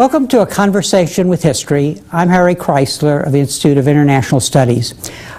Welcome to A Conversation with History. I'm Harry Chrysler of the Institute of International Studies.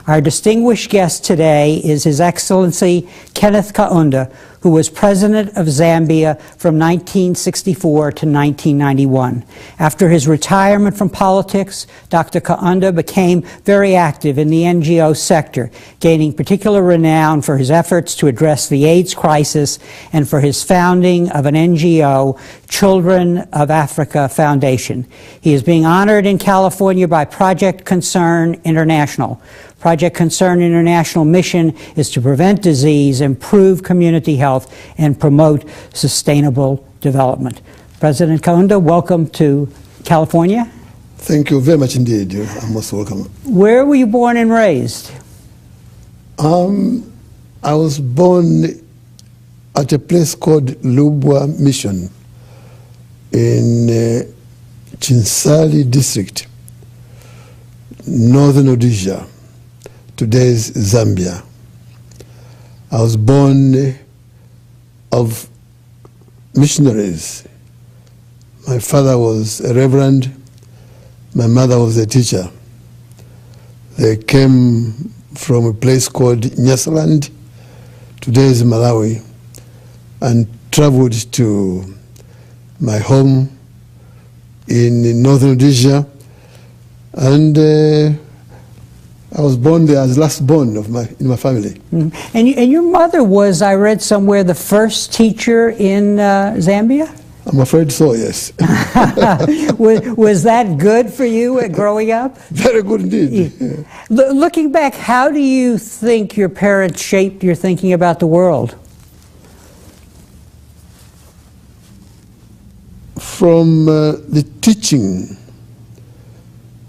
Our distinguished guest today is His Excellency Kenneth Kaunda, who was President of Zambia from 1964 to 1991. After his retirement from politics, Dr. Kaunda became very active in the NGO sector, gaining particular renown for his efforts to address the AIDS crisis and for his founding of an NGO, Children of Africa Foundation. He is being honored in California by Project Concern International. Project Concern International mission is to prevent disease, improve community health, and promote sustainable development. President Kaunda, welcome to California. Thank you very much indeed. You're most welcome. Where were you born and raised? I was born at a place called Lubwa Mission in Chinsali district, northern Rhodesia. Today's Zambia. I was born of missionaries. My father was a reverend, my mother was a teacher. They came from a place called Nyasaland, today's Malawi, and traveled to my home in northern Rhodesia, and I was born there as last born of in my family. Mm. And your mother was, I read somewhere, the first teacher in Zambia? I'm afraid so, yes. was that good for you growing up? Very good indeed. Yeah. Looking back, how do you think your parents shaped your thinking about the world? From the teaching,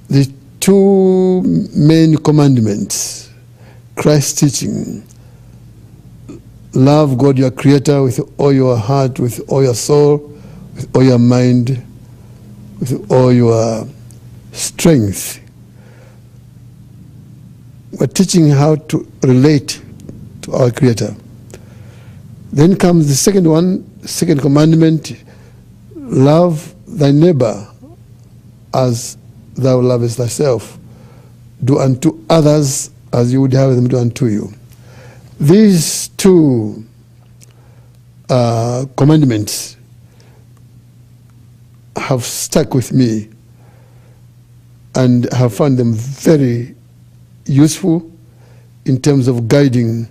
the two main commandments, Christ's teaching: love God your Creator with all your heart, with all your soul, with all your mind, with all your strength. We're teaching how to relate to our Creator. Then comes the second one, second commandment: love thy neighbor as thou lovest thyself. Do unto others as you would have them do unto you. These two commandments have stuck with me and have found them very useful in terms of guiding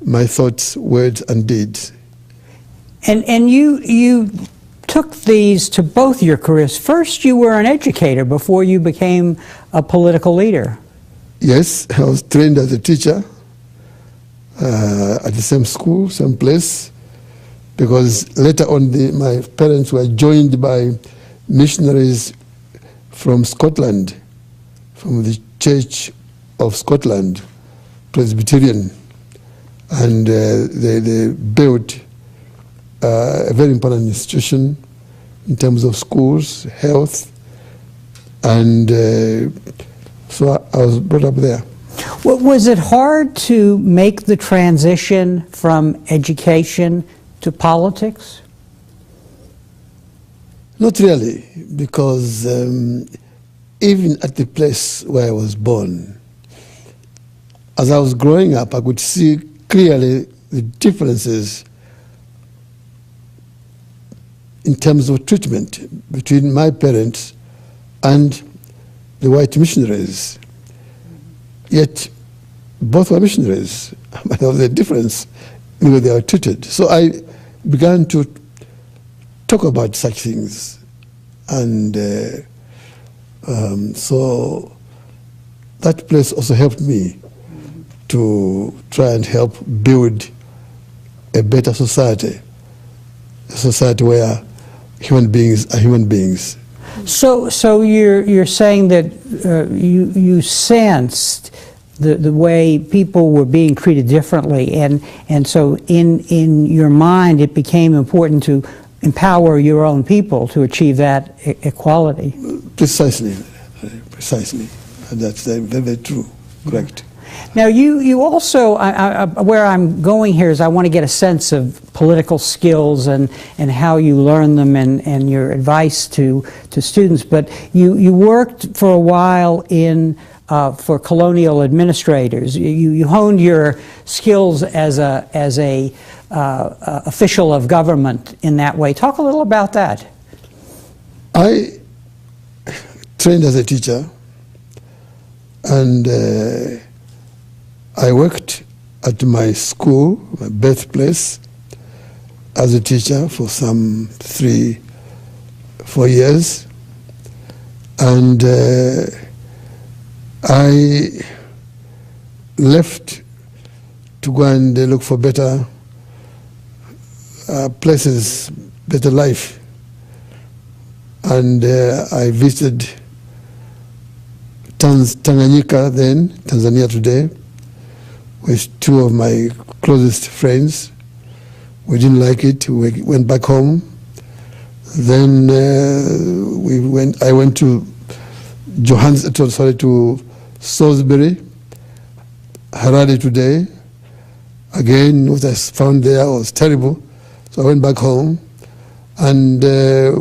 my thoughts, words, and deeds. And you took these to both your careers. First, you were an educator before you became a political leader. Yes, I was trained as a teacher at the same school, same place, because later on my parents were joined by missionaries from Scotland, from the Church of Scotland, Presbyterian, and they built a very important institution in terms of schools, health, and so I was brought up there. Was it hard to make the transition from education to politics? Not really, because even at the place where I was born, as I was growing up, I could see clearly the differences in terms of treatment between my parents and the white missionaries. Yet both were missionaries, but there was a difference in the way they were treated. So I began to talk about such things, and so that place also helped me to try and help build a better society, a society where human beings are human beings. So you're saying that you sensed the way people were being treated differently, and so in your mind it became important to empower your own people to achieve that equality. Precisely. That's very, very true. Correct. Now, you also, where I'm going here is I want to get a sense of political skills and how you learn them and your advice to students. But you worked for a while for colonial administrators. You honed your skills as a official of government in that way. Talk a little about that. I trained as a teacher, and I worked at my school, my birthplace, as a teacher for some 3-4 years, and I left to go and look for better places, better life. And I visited Tanganyika then, Tanzania today, with 2 of my closest friends. We didn't like it. We went back home. Then I went to to Salisbury, Harare today. Again, what I found there was terrible. So I went back home and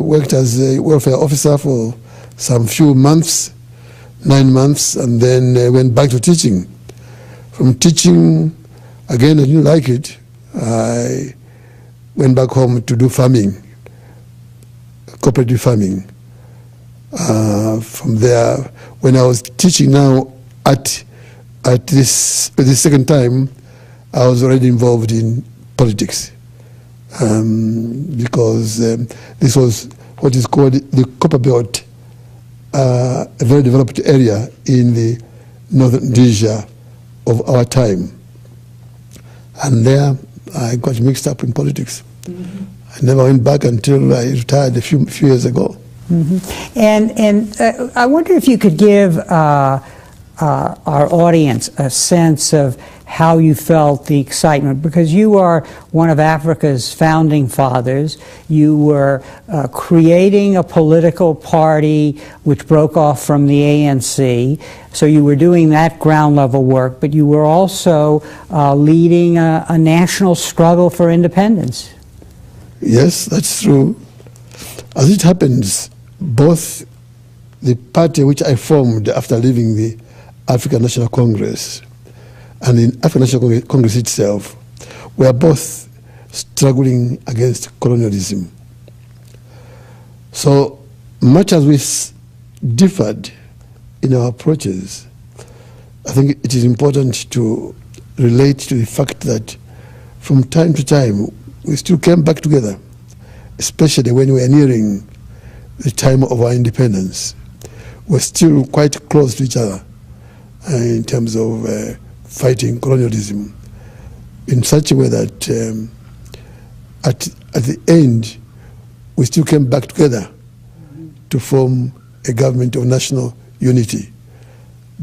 worked as a welfare officer for some few months, 9 months, and then went back to teaching. From teaching, again, I didn't like it. I went back home to do farming, cooperative farming. From there, when I was teaching now at this second time, I was already involved in politics. Because this was what is called the Copper Belt, a very developed area in the northern Rhodesia of our time. And there I got mixed up in politics. Mm-hmm. I never went back until I retired a few years ago. Mm-hmm. And I wonder if you could give our audience a sense of how you felt the excitement, because you are one of Africa's founding fathers. You were creating a political party which broke off from the ANC, so you were doing that ground level work, but you were also leading a national struggle for independence. Yes, that's true. As it happens, both the party which I formed after leaving the African National Congress and the African National Congress itself were both struggling against colonialism. So much as we differed in our approaches, I think it is important to relate to the fact that from time to time we still came back together, especially when we were nearing the time of our independence. We're still quite close to each other in terms of fighting colonialism in such a way that at the end we still came back together to form a government of national unity,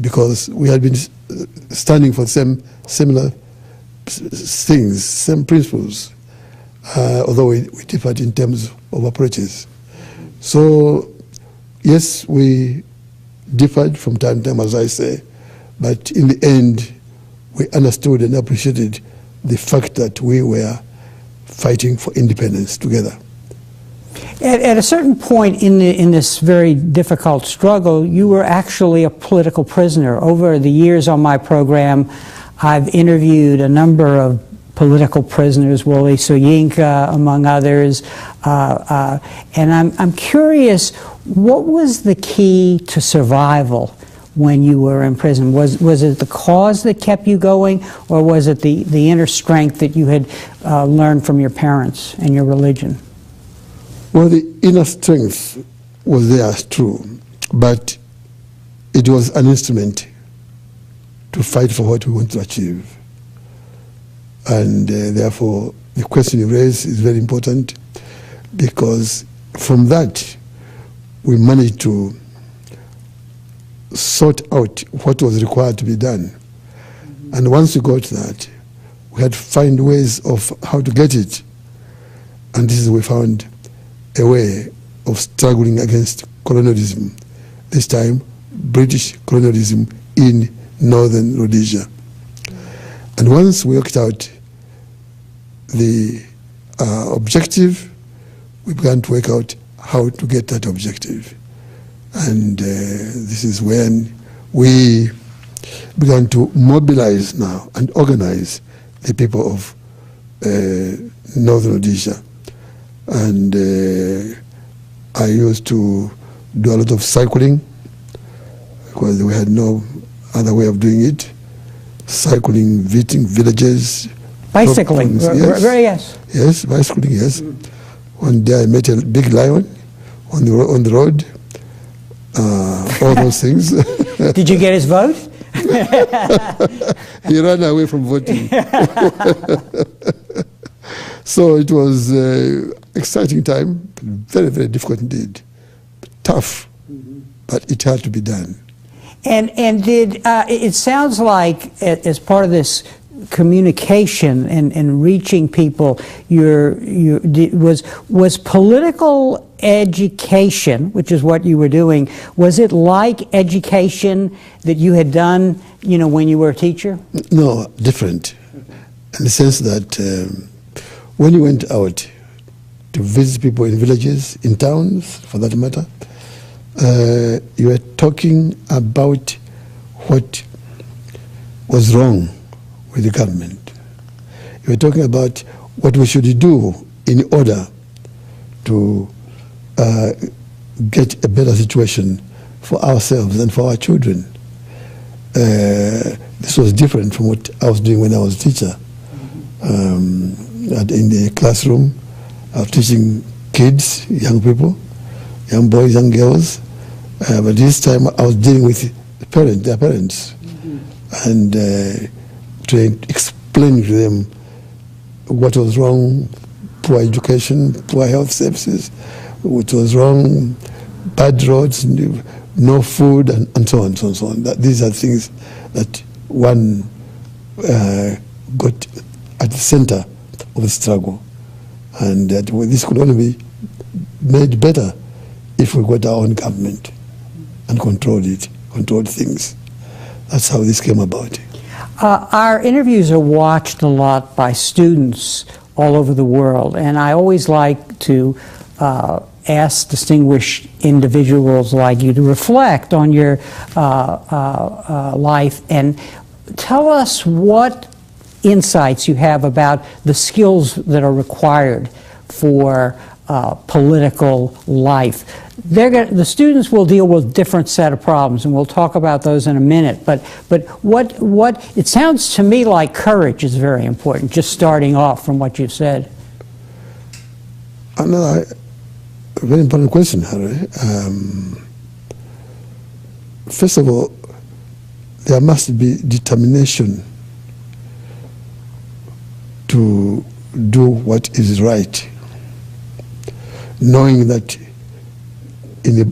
because we had been standing for similar things, same principles, although we differed in terms of approaches. So yes, we differed from time to time, as I say, but in the end we understood and appreciated the fact that we were fighting for independence together. At a certain point in this very difficult struggle, you were actually a political prisoner. Over the years on my program, I've interviewed a number of political prisoners, Wole Soyinka among others, and I'm curious, what was the key to survival when you were in prison? Was it the cause that kept you going, or was it the inner strength that you had learned from your parents and your religion? Well, the inner strength was there, true, but it was an instrument to fight for what we want to achieve. And therefore, the question you raise is very important, because from that, we managed to sort out what was required to be done. Mm-hmm. And once we got that, we had to find ways of how to get it. And this is we found a way of struggling against colonialism, this time British colonialism in northern Rhodesia. And once we worked out the objective, we began to work out how to get that objective. And this is when we began to mobilize now and organize the people of Northern Rhodesia. And I used to do a lot of cycling because we had no other way of doing it. Cycling, visiting villages. Bicycling, yes. Yes, bicycling, yes. One day I met a big lion on the road. All those things. Did you get his vote? He ran away from voting. So it was an exciting time, very, very difficult indeed. Tough, but it had to be done. And did it sounds like as part of this communication and reaching people, was political education, which is what you were doing, was it like education that you had done, when you were a teacher? No, different, in the sense that when you went out to visit people in villages, in towns, for that matter, you were talking about what was wrong with the government. You were talking about what we should do in order to get a better situation for ourselves and for our children. This was different from what I was doing when I was a teacher. In the classroom, I was teaching kids, young people, young boys, young girls. But this time I was dealing with their parents, and trying to explain to them what was wrong: poor education, poor health services, what was wrong, bad roads, no food, and so on, so on, so on. These are things that one got at the center of the struggle, and that this could only be made better if we got our own government and controlled things. That's how this came about. Our interviews are watched a lot by students all over the world, and I always like to ask distinguished individuals like you to reflect on your life and tell us what insights you have about the skills that are required for political life. The students will deal with a different set of problems, and we'll talk about those in a minute. But what it sounds to me like courage is very important. Just starting off from what you've said. Another very important question, Harry. First of all, there must be determination to do what is right, knowing that in the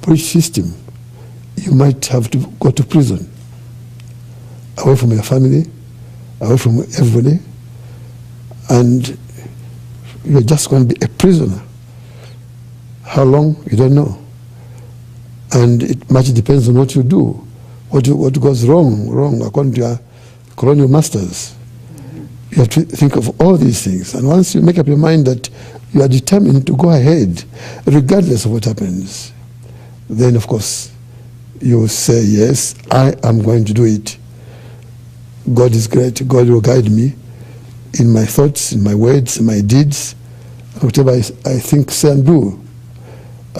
British system, you might have to go to prison, away from your family, away from everybody, and you're just going to be a prisoner. How long? You don't know. And it much depends on what you do, what goes wrong according to your colonial masters. You have to think of all these things. And once you make up your mind that you are determined to go ahead, regardless of what happens, then of course you say, yes, I am going to do it. God is great. God will guide me in my thoughts, in my words, in my deeds, whatever I think, say, and do.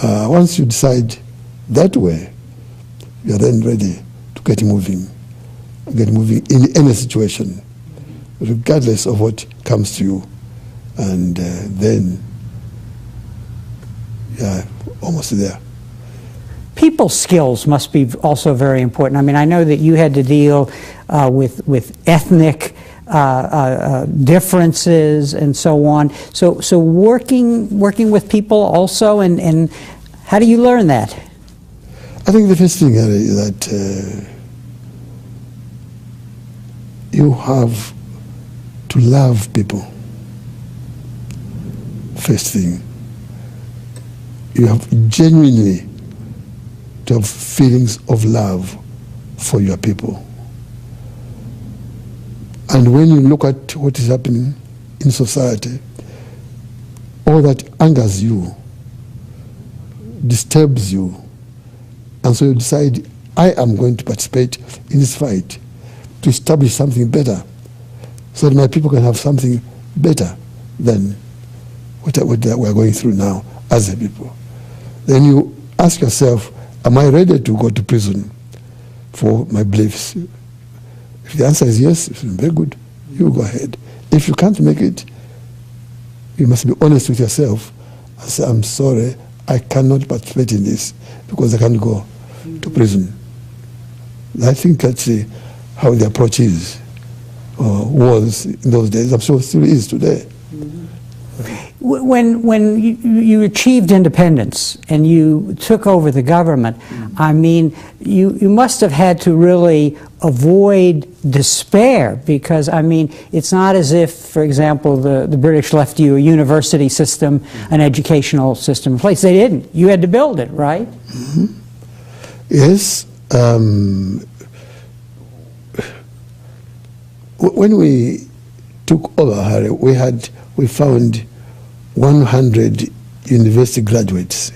Once you decide that way, you are then ready to get moving in any situation, regardless of what comes to you. And then you're almost there. People skills must be also very important. I mean, I know that you had to deal with ethnic differences and so on. So working with people also, and how do you learn that? I think the first thing is that you have to love people. First thing, you have genuinely to have feelings of love for your people. And when you look at what is happening in society, all that angers you, disturbs you, and so you decide, I am going to participate in this fight to establish something better, so that my people can have something better than what we're going through now as a people. Then you ask yourself, am I ready to go to prison for my beliefs? If the answer is yes, very good, you go ahead. If you can't make it, you must be honest with yourself and say, I'm sorry, I cannot participate in this because I can't go to prison. I think that's how the approach is, or was in those days. I'm sure it still is today. When you achieved independence and you took over the government, I mean, you must have had to really avoid despair, because, I mean, it's not as if, for example, the British left you a university system, an educational system in place. They didn't. You had to build it, right? Mm-hmm. Yes. When we took over, Harry, we found 100 university graduates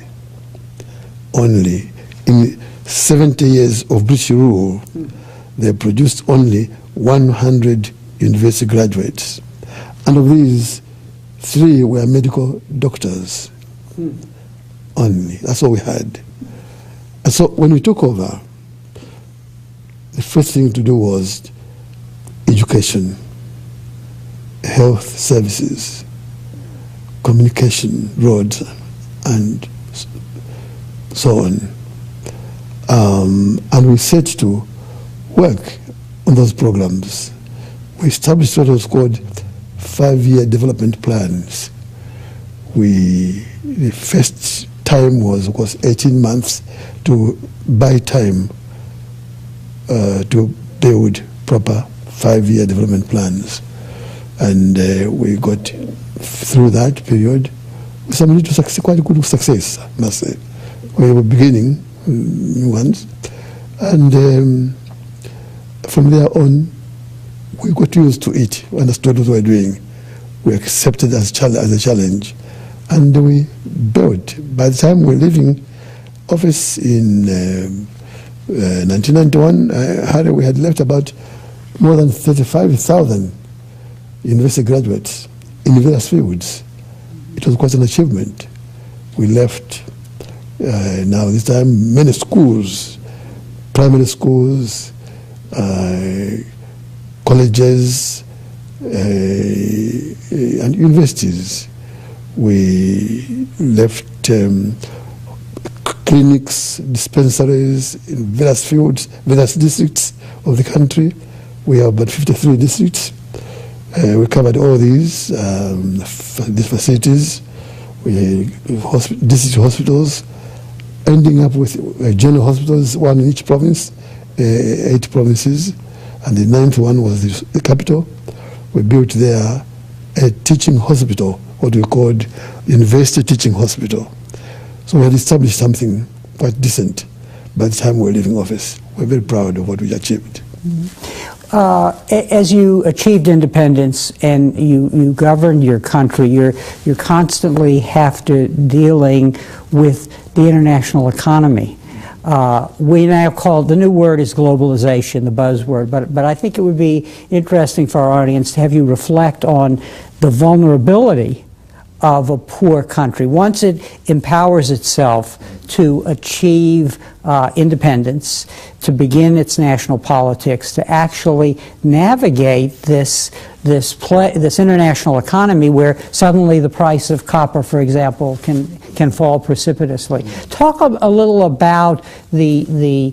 only. In 70 years of British rule, they produced only 100 university graduates. And of these, 3 were medical doctors only. That's all we had. And so when we took over, the first thing to do was education, health services, communication, roads, and so on. And we set to work on those programs. We established what was called 5-year development plans. The first time was, of course, 18 months to buy time to build proper 5-year development plans. And we got through that period with some little success, quite good success, I must say. We were beginning new ones. And from there on, we got used to it. We understood what we were doing. We accepted as a challenge. And we built. By the time we were leaving office in 1991, Harry, we had left about more than 35,000 university graduates in various fields. It was quite an achievement. We left, now this time, many schools, primary schools, colleges, and universities. We left clinics, dispensaries in various fields, various districts of the country. We have about 53 districts. We covered all these facilities, district hospitals, ending up with general hospitals, 1 in each province, 8 provinces, and the 9th one was the capital. We built there a teaching hospital, what we called University Teaching Hospital. So we had established something quite decent by the time we were leaving office. We're very proud of what we achieved. As you achieved independence and you governed your country, you're constantly dealing with the international economy. We now call, the new word is globalization, the buzzword, but I think it would be interesting for our audience to have you reflect on the vulnerability of a poor country. Once it empowers itself to achieve independence, to begin its national politics, to actually navigate this international economy where suddenly the price of copper, for example, can fall precipitously. Talk a little about the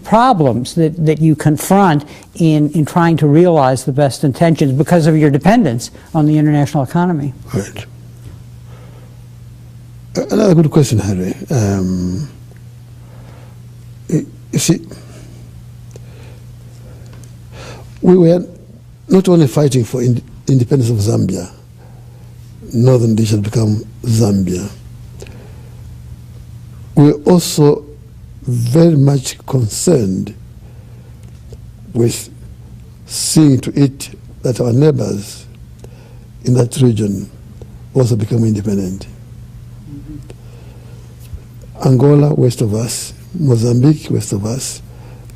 problems that you confront in trying to realize the best intentions because of your dependence on the international economy. Right. Another good question, Harry. You see, we were not only fighting for independence of Zambia, Northern Rhodesia had become Zambia. We were also very much concerned with seeing to it that our neighbors in that region also become independent. Angola, west of us, Mozambique, west of us,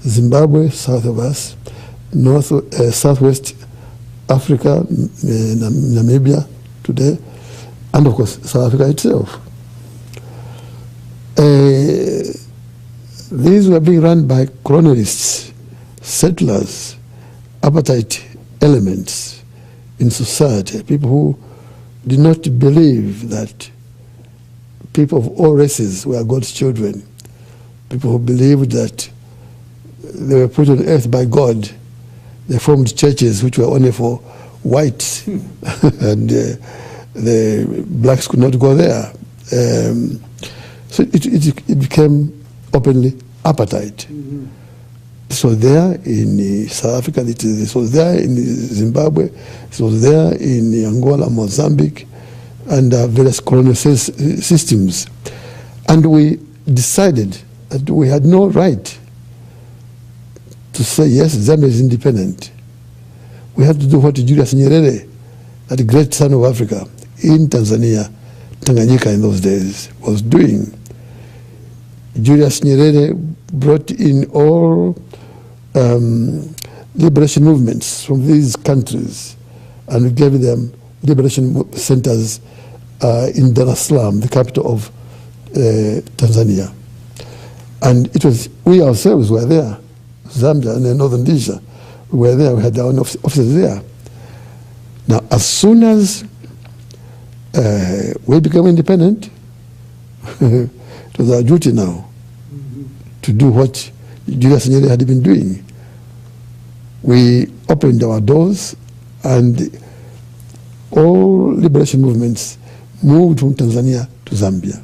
Zimbabwe, south of us, southwest Africa, Namibia today, and of course South Africa itself. These were being run by colonialists, settlers, apartheid elements in society, people who did not believe that people of all races were God's children, people who believed that they were put on earth by God. They formed churches which were only for whites, and the blacks could not go there. So it became openly apartheid. This was there in South Africa, this was there in Zimbabwe, this was there in Angola, Mozambique, and various colonial systems. And we decided that we had no right to say, yes, Zambia is independent. We had to do what Julius Nyerere, that great son of Africa, in Tanzania, Tanganyika in those days, was doing. Julius Nyerere brought in all liberation movements from these countries and gave them liberation centers in Dar es Salaam, the capital of Tanzania. And it was, we ourselves were there, Zambia and Northern Rhodesia, we were there, we had our own offices there. Now, as soon as we became independent, it was our duty now to do what Julius Nyerere had been doing. We opened our doors and all liberation movements moved from Tanzania to Zambia.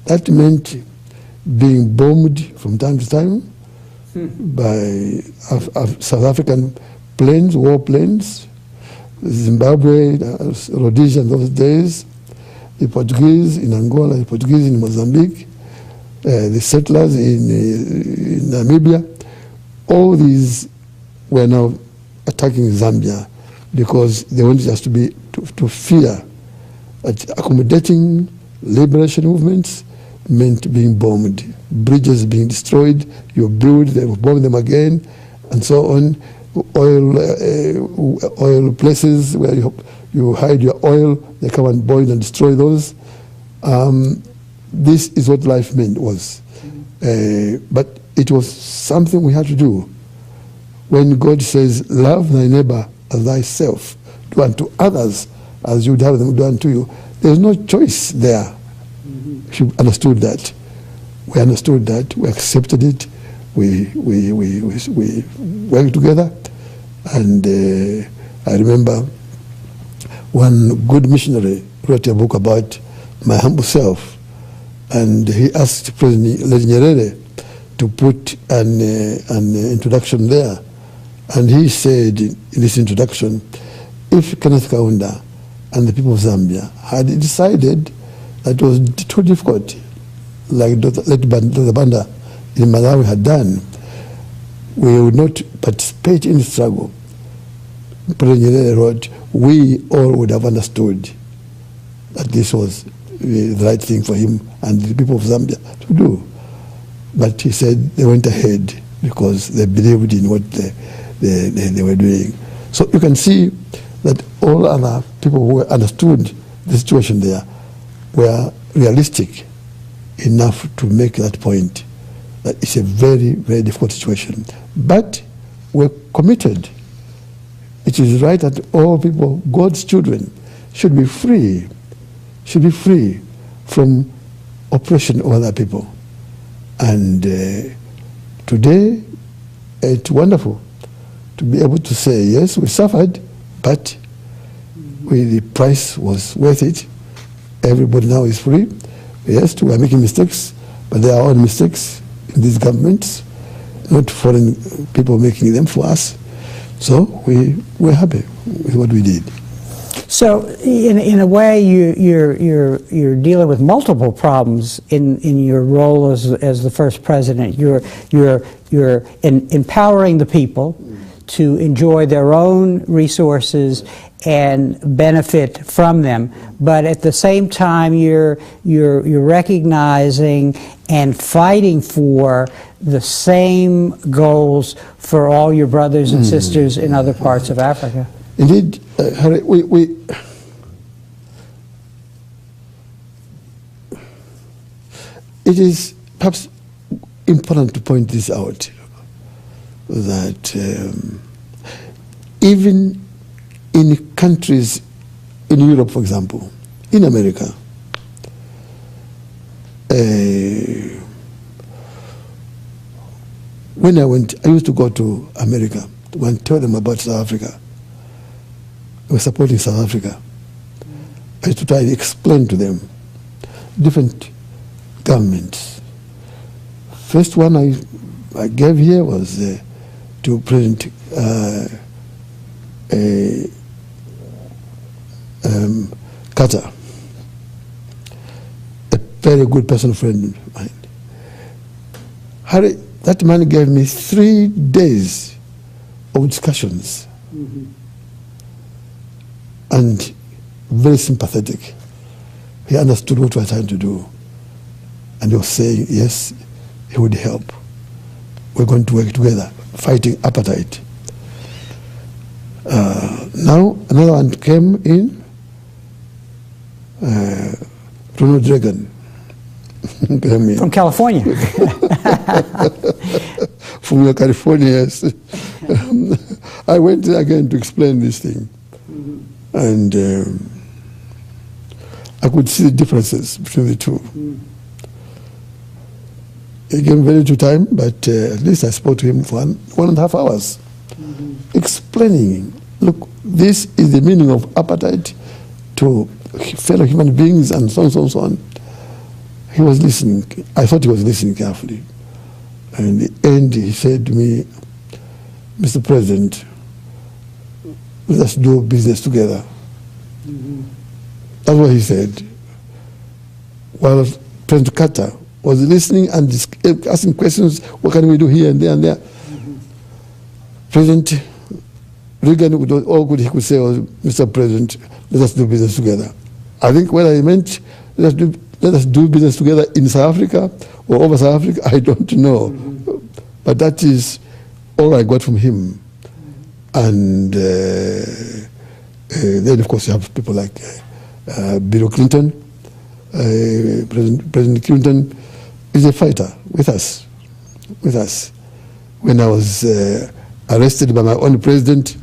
That meant being bombed from time to time by South African planes, war planes, Zimbabwe, Rhodesia in those days, the Portuguese in Angola, the Portuguese in Mozambique, the settlers in Namibia. All these were now attacking Zambia because they wanted us to fear that accommodating liberation movements meant being bombed, bridges being destroyed, you build, they bomb them again, and so on. Oil places where you hide your oil, they come and boil and destroy those. This is what life was. But it was something we had to do. When God says, love thy neighbor as thyself, do unto others as you would have them do unto you, there's no choice there. You understood that. We understood that. We accepted it. We worked together. And I remember one good missionary wrote a book about my humble self. And he asked President Nyerere to put an introduction there. And he said in this introduction, if Kenneth Kaunda and the people of Zambia had decided that it was too difficult, like Dr. Banda in Malawi had done, we would not participate in the struggle. President Nyerere wrote, we all would have understood that this was the right thing for him and the people of Zambia to do. But he said they went ahead because they believed in what they were doing. So you can see that all other people who understood the situation there were realistic enough to make that point, that it's a very, very difficult situation. But we're committed. It is right that all people, God's children, should be free from oppression of other people. And today, it's wonderful to be able to say, yes, we suffered, but the price was worth it. Everybody now is free. Yes, we are making mistakes, but they are all mistakes in these governments, not foreign people making them for us. So we're happy with what we did. So, in a way, you're dealing with multiple problems in your role as the first president. You're empowering the people to enjoy their own resources and benefit from them, but at the same time you're recognizing and fighting for the same goals for all your brothers and sisters in other parts of Africa. Indeed, Harry, it is perhaps important to point this out, that even in countries in Europe, for example, in America, when I used to go to America and tell them about South Africa. I was supporting South Africa. I used to try to explain to them different governments. First one I gave here was to President Carter, a very good personal friend of mine. Harry, that man gave me 3 days of discussions, and very sympathetic. He understood what we were trying to do, and he was saying, yes, he would help. We're going to work together, fighting apartheid. Now, another one came in, Ronald Reagan. From California. From California, yes. I went there again to explain this thing. And I could see the differences between the two. It came very little time, but at least I spoke to him for 1.5 hours, explaining, look, this is the meaning of apartheid to fellow human beings, and so on, so on, so on. He was listening. I thought he was listening carefully. And in the end, he said to me, Mr. President, let us do business together. That's what he said. While President Carter was listening and asking questions, what can we do here and there and there? President Reagan, all good he could say was, Mr. President, let us do business together. I think whether he meant let us do business together in South Africa or over South Africa, I don't know. But that is all I got from him. And then, of course, you have people like Bill Clinton. President Clinton is a fighter with us. When I was arrested by my own president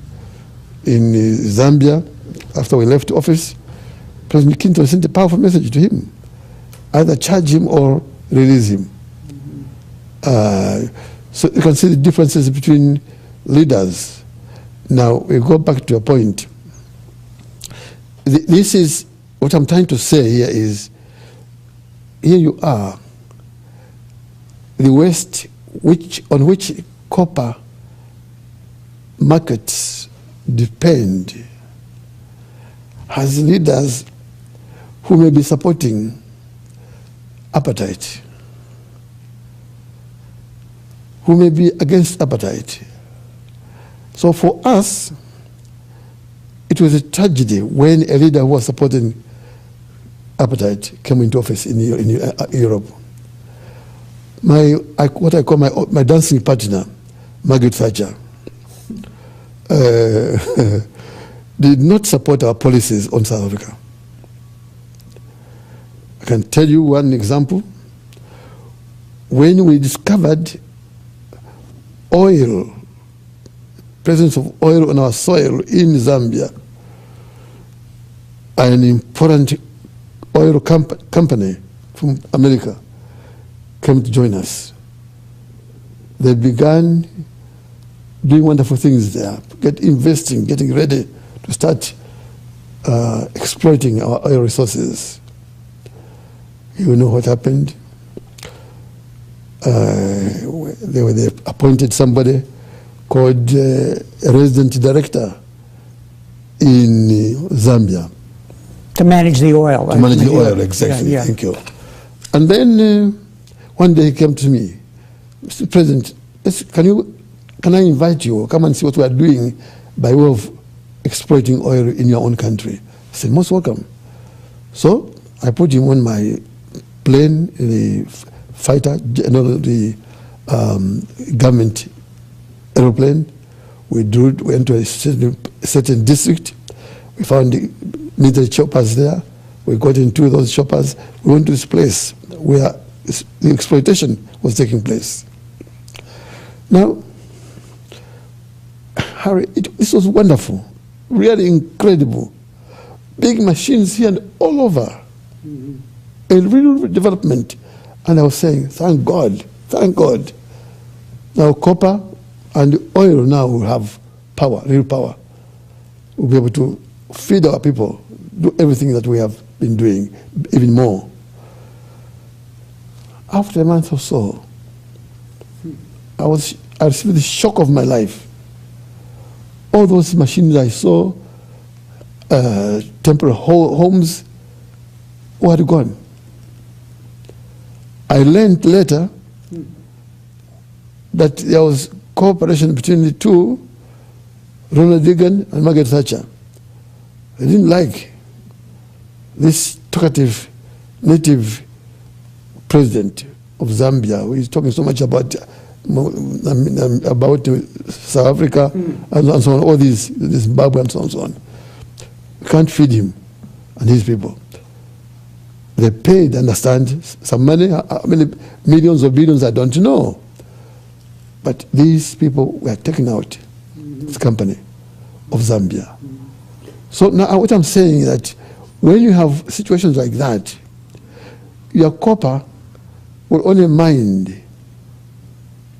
in Zambia, after we left office, President Clinton sent a powerful message to him. Either charge him or release him. So you can see the differences between leaders. Now, we go back to a point. This is, what I'm trying to say here is, here you are, the West, on which copper markets depend, has leaders who may be supporting apartheid, who may be against apartheid. So for us, it was a tragedy when a leader who was supporting apartheid came into office in Europe. What I call my dancing partner, Margaret Thatcher, did not support our policies on South Africa. I can tell you one example. When we discovered oil, presence of oil on our soil in Zambia, an important oil company from America came to join us. They began doing wonderful things there, investing, getting ready to start exploiting our oil resources. You know what happened? They appointed somebody called a resident director in Zambia. To manage the oil. To manage the oil, exactly. Yeah. Thank you. And then one day he came to me, Mr. President, can you can I invite you, come and see what we are doing by way of exploiting oil in your own country? I said, most welcome. So I put him on my plane, the fighter, the government aeroplane. We went to a certain district. We found the military choppers there. We got into those choppers. We went to this place where the exploitation was taking place. Now, Harry, this was wonderful, really incredible. Big machines here and all over. A real development. And I was saying, thank God, thank God. Now copper and oil now will have power, real power. We'll be able to feed our people, do everything that we have been doing, even more. After a month or so, I received the shock of my life. All those machines I saw, temporary homes, were gone. I learned later that there was cooperation between the two, Ronald Reagan and Margaret Thatcher. They didn't like this talkative native president of Zambia who is talking so much about South Africa and so on, all these Zimbabwe and so on and so on. We can't feed him and his people. They paid, understand, some money, how many millions or billions, I don't know. But these people were taken out, this company of Zambia. So now what I'm saying is that when you have situations like that, your copper will only mind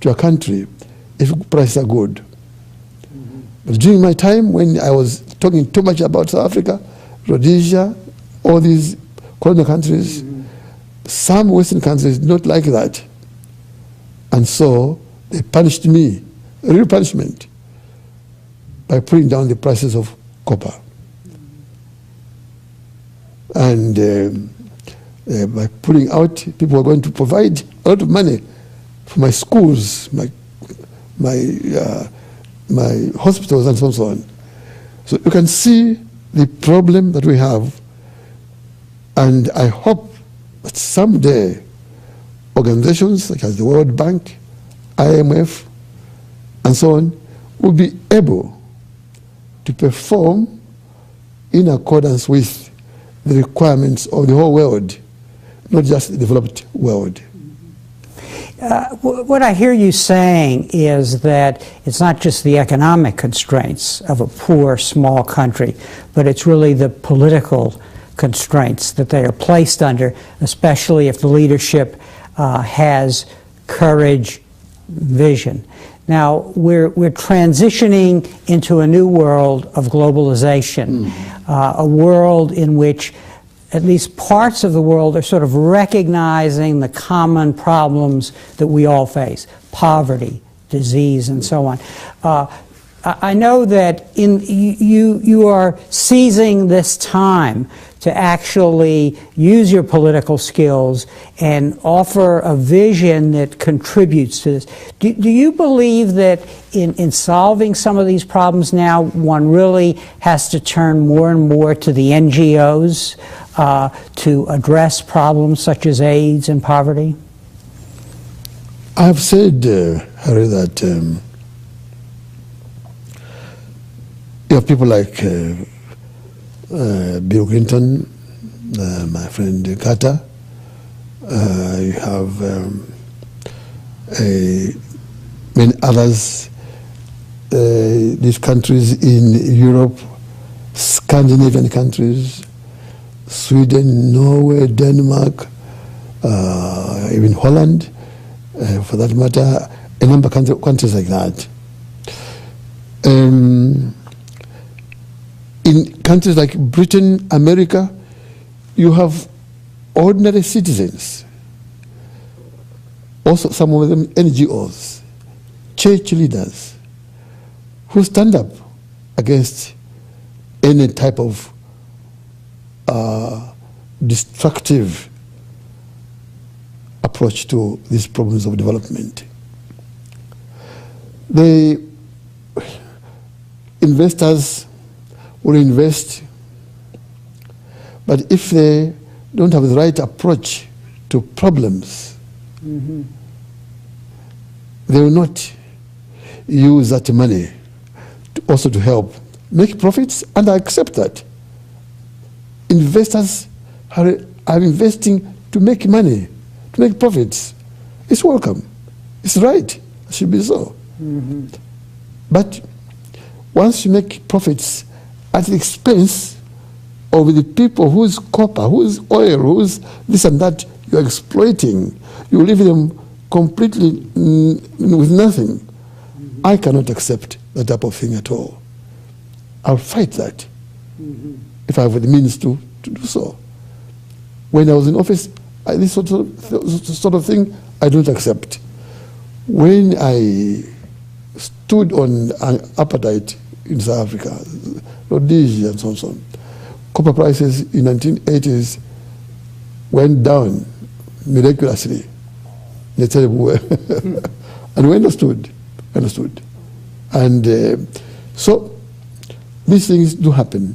to a country if prices are good. But during my time when I was talking too much about South Africa, Rhodesia, all these colonial countries, some Western countries did not like that. And so they punished me, a real punishment, by putting down the prices of copper. And by pulling out, people were going to provide a lot of money for my schools, my hospitals, and so on. So you can see the problem that we have, and I hope that someday organizations such as the World Bank, IMF, and so on will be able to perform in accordance with the requirements of the whole world, not just the developed world. What I hear you saying is that it's not just the economic constraints of a poor, small country, but it's really the political constraints that they are placed under, especially if the leadership has courage, vision. Now, we're transitioning into a new world of globalization, a world in which at least parts of the world are sort of recognizing the common problems that we all face, poverty, disease, and so on. I know that you are seizing this time to actually use your political skills and offer a vision that contributes to this. Do you believe that in solving some of these problems now, one really has to turn more and more to the NGOs to address problems such as AIDS and poverty? I've said, Harry, that you have people like Bill Clinton, my friend Carter. You have many others. These countries in Europe, Scandinavian countries, Sweden, Norway, Denmark, even Holland, for that matter, a number of countries like that. In countries like Britain, America, you have ordinary citizens, also some of them NGOs, church leaders, who stand up against any type of destructive approach to these problems of development. The investors will invest, but if they don't have the right approach to problems, they will not use that money also to help make profits, and I accept that. Investors are investing to make money, to make profits. It's welcome. It's right. It should be so. But once you make profits at the expense of the people whose copper, whose oil, whose this and that you're exploiting, you leave them completely with nothing. I cannot accept that type of thing at all. I'll fight that if I have the means to do so. When I was in office, this sort of thing I don't accept. When I stood on apartheid in South Africa, Rhodesia and so on, so on, copper prices in 1980s went down miraculously in a terrible way. And we understood. And so these things do happen.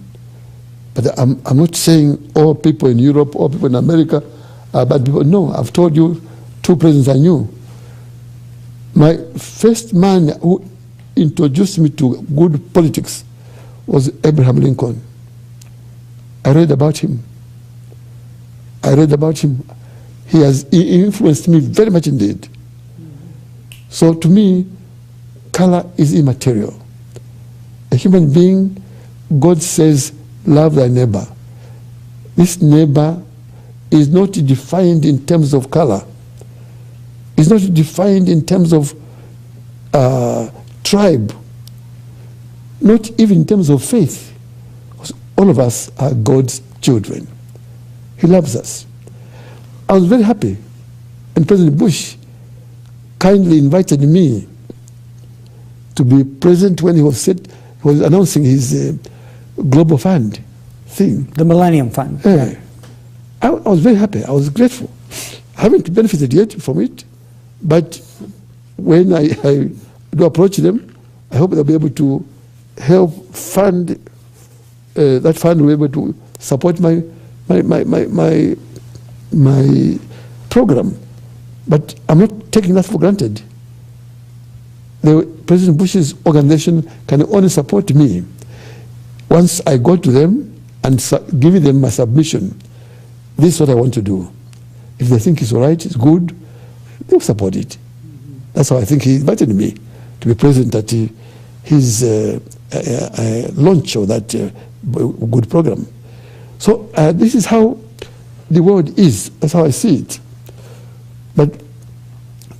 But I'm not saying all people in Europe, all people in America are bad people. No, I've told you 2 presidents I knew. My first man who introduced me to good politics was Abraham Lincoln. I read about him. He influenced me very much indeed. So to me, color is immaterial. A human being, God says, love thy neighbor. This neighbor is not defined in terms of color. It's not defined in terms of tribe. Not even in terms of faith. Because all of us are God's children. He loves us. I was very happy. And President Bush kindly invited me to be present when he was announcing his Global Fund thing. The Millennium Fund. Yeah. I was very happy. I was grateful. I haven't benefited yet from it, but when I do approach them, I hope they'll be able to help fund that fund will be able to support my program. But I'm not taking that for granted. President Bush's organization can only support me once I go to them and give them my submission. This is what I want to do. If they think it's all right, it's good, they'll support it. That's how I think he invited me to be present at his launch of that good program. So this is how the world is. That's how I see it. But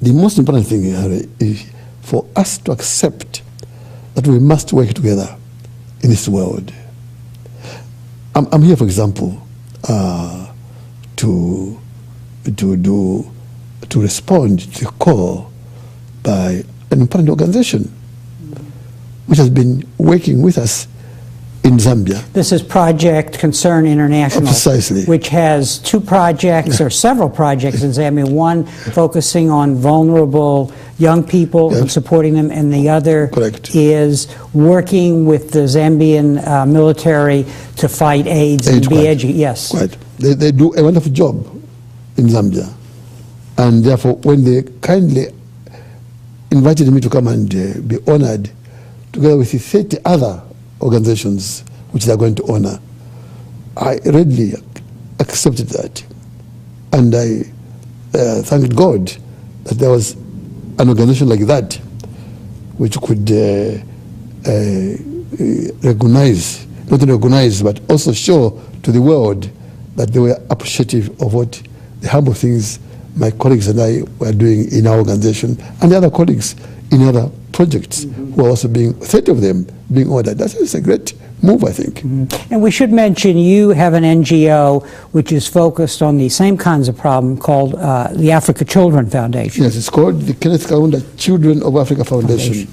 the most important thing, Harry, is for us to accept that we must work together in this world. I'm here, for example, to respond to the call by an important organization which has been working with us in Zambia. This is Project Concern International, precisely, which has 2 projects or several projects in Zambia. One focusing on vulnerable young people and supporting them, and the other is working with the Zambian military to fight AIDS and be educated. Yes, quite. They do a wonderful job in Zambia, and therefore, when they kindly invited me to come and be honored, together with the 30 other organizations which they are going to honor, I readily accepted that. And I thanked God that there was an organization like that which could recognize, not only recognize, but also show to the world that they were appreciative of what the humble things my colleagues and I were doing in our organization, and the other colleagues in other projects who are also being, 30 of them being ordered. That's a great move, I think. And we should mention you have an NGO which is focused on the same kinds of problem called the Africa Children Foundation. Yes, it's called the Kenneth Kaunda Children of Africa Foundation.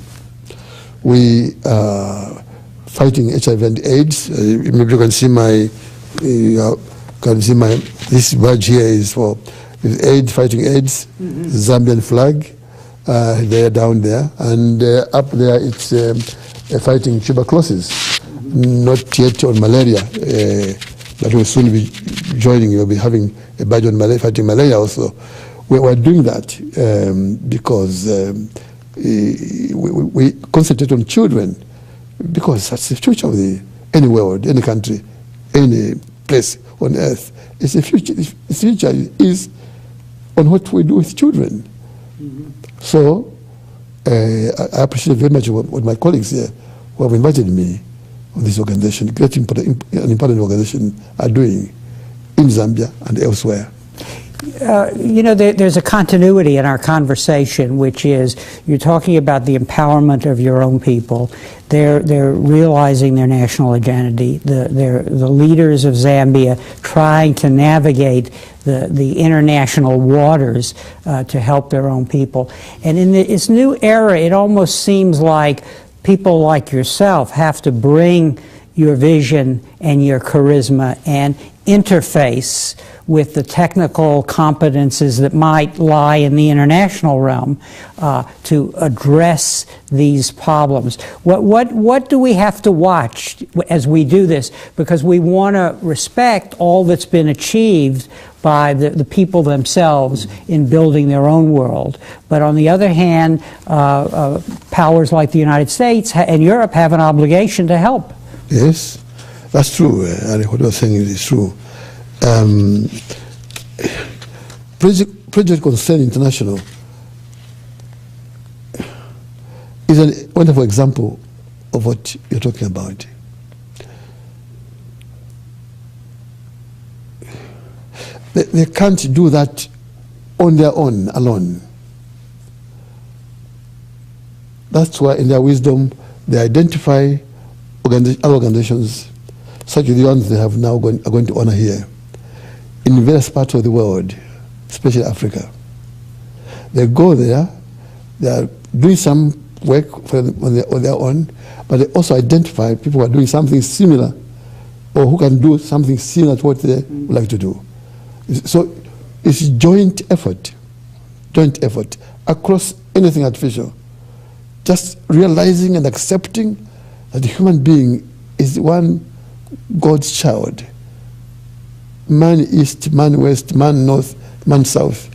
We are fighting HIV and AIDS. Maybe you can see this badge here is for AIDS, fighting AIDS, Zambian flag. They are down there, and up there it's fighting tuberculosis, not yet on malaria, but we'll soon be joining. We'll be having a badge on malaria, fighting malaria also. We're doing that because we concentrate on children, because that's the future of any world, any country, any place on earth. It's the future. The future is on what we do with children. So I appreciate very much what my colleagues here who have invited me on this organization, an important organization, are doing in Zambia and elsewhere. You know, there's a continuity in our conversation, which is you're talking about the empowerment of your own people. They're realizing their national identity. The leaders of Zambia trying to navigate the international waters to help their own people. And in this new era, it almost seems like people like yourself have to bring your vision and your charisma and interface with the technical competences that might lie in the international realm to address these problems. What do we have to watch as we do this? Because we want to respect all that's been achieved by the people themselves in building their own world. But on the other hand, powers like the United States and Europe have an obligation to help. Yes, that's true. What you're saying is true. Project Concern International is a wonderful example of what you're talking about. They can't do that on their own, alone. That's why in their wisdom they identify other organizations such as the ones they have now are going to honor here in various parts of the world, especially Africa. They go there, they are doing some work on their own, but they also identify people who are doing something similar or who can do something similar to what they would like to do. So it's joint effort across anything artificial. Just realizing and accepting that the human being is one God's child. Man east, man west, man north, man south.